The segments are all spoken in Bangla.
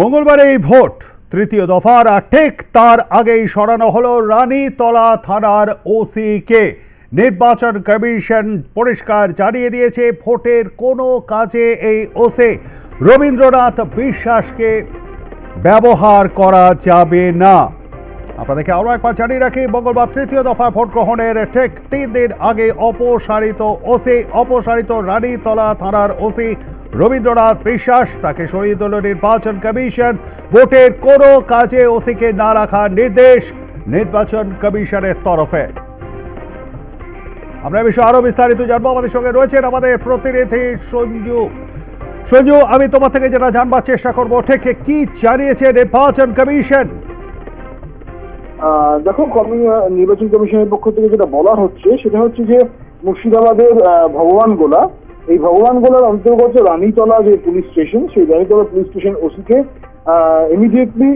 মঙ্গলবার এই ভোট তৃতীয় দফার ঠিক তার আগেই সরানো হলো রানীতলা থানার ওসিকে। নির্বাচন কমিশন পরিষ্কার জানিয়ে দিয়েছে ভোটের কোনো কাজে এই ওসি রবীন্দ্রনাথ বিশ্বাসকে ব্যবহার করা যাবে না। আপনাদেরকে আরও একবার জানিয়ে রাখি, মঙ্গলবার তৃতীয় দফা ভোট গ্রহণের ঠিক 3 দিন আগে অপসারিত রানীতলা থানার ওসি রবীন্দ্রনাথ বিশ্বাস তাকে সরিয়ে দিল নির্বাচন কমিশন। ভোটের কোনো কাজে ওসিকে না রাখার নির্দেশ নির্বাচন কমিশনের তরফে। আমরা বিষয়ে আরো বিস্তারিত জানবো। আমাদের সঙ্গে রয়েছেন আমাদের প্রতিনিধি সঞ্জু, আমি তোমার থেকে যেটা জানবার চেষ্টা করবো, ঠিক কি জানিয়েছে নির্বাচন কমিশন? দেখো, নির্বাচন কমিশনের পক্ষ থেকে যেটা বলা হচ্ছে সেটা হচ্ছে যে মুর্শিদাবাদের ভগবানগোলা, এই ভগবানগোলার অন্তর্গত রানীতলা যে পুলিশ স্টেশন, সেই রানীতলা পুলিশ স্টেশন ওসিকে ইমিডিয়েটলি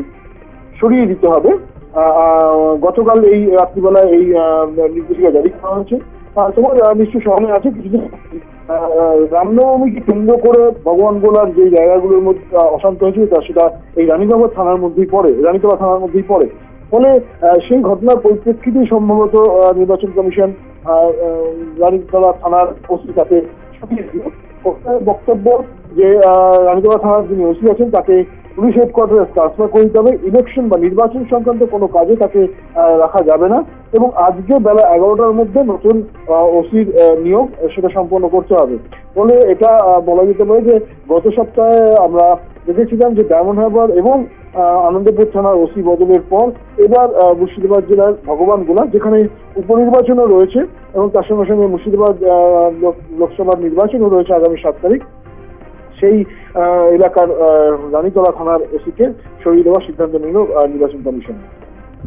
সরিয়ে দিতে হবে। গতকাল এই রাত্রিবেলায় এই নির্দেশিকা জারি করা হয়েছে। তোমার নিশ্চয় স্মরণে আছে, কিছুদিন রামনবমীকে কেন্দ্র করে ভগবানগোলার যে জায়গাগুলোর মধ্যে অশান্ত হয়েছিল সেটা এই রানীতলা থানার মধ্যেই পড়ে। ফলে সেই ঘটনার পরিপ্রেক্ষিতে সম্ভবত নির্বাচন কমিশন রানীতলা থানার ওসি তাকে সরিয়ে দিল। বক্তব্য যে রানীতলা থানার যিনি ওসি আছেন তাকে পুলিশ হেডকোয়ার্টারে ট্রান্সফার করে দিতে হবে। ইলেকশন বা নির্বাচন সংক্রান্ত কোনো কাজে তাকে রাখা যাবে না এবং আজকে বেলা 11টার মধ্যে নতুন ওসির নিয়োগ সেটা সম্পন্ন করতে হবে। ফলে এটা বলা যেতে পারে যে গত সপ্তাহে আমরা দেখেছিলাম যে ডায়মন্ড হারবার এবং আনন্দপুর থানার ওসি বদলের পর এবার মুর্শিদাবাদ জেলার ভগবানগোলা, যেখানে উপনির্বাচনও রয়েছে এবং তার সঙ্গে সঙ্গে মুর্শিদাবাদ লোকসভার নির্বাচনও রয়েছে আগামী 7 তারিখ, সেই এলাকার রানীতলা থানার ওসিকে সরিয়ে দেওয়ার সিদ্ধান্ত নিল নির্বাচন কমিশন।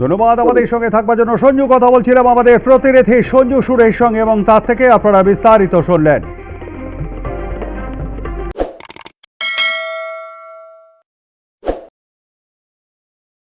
ধন্যবাদ আমাদের সঙ্গে থাকবার জন্য সঞ্জু। কথা বলছিলাম আমাদের প্রতিনিধি সঞ্জু সুরের সঙ্গে এবং তার থেকে আপনারা বিস্তারিত শুনলেন।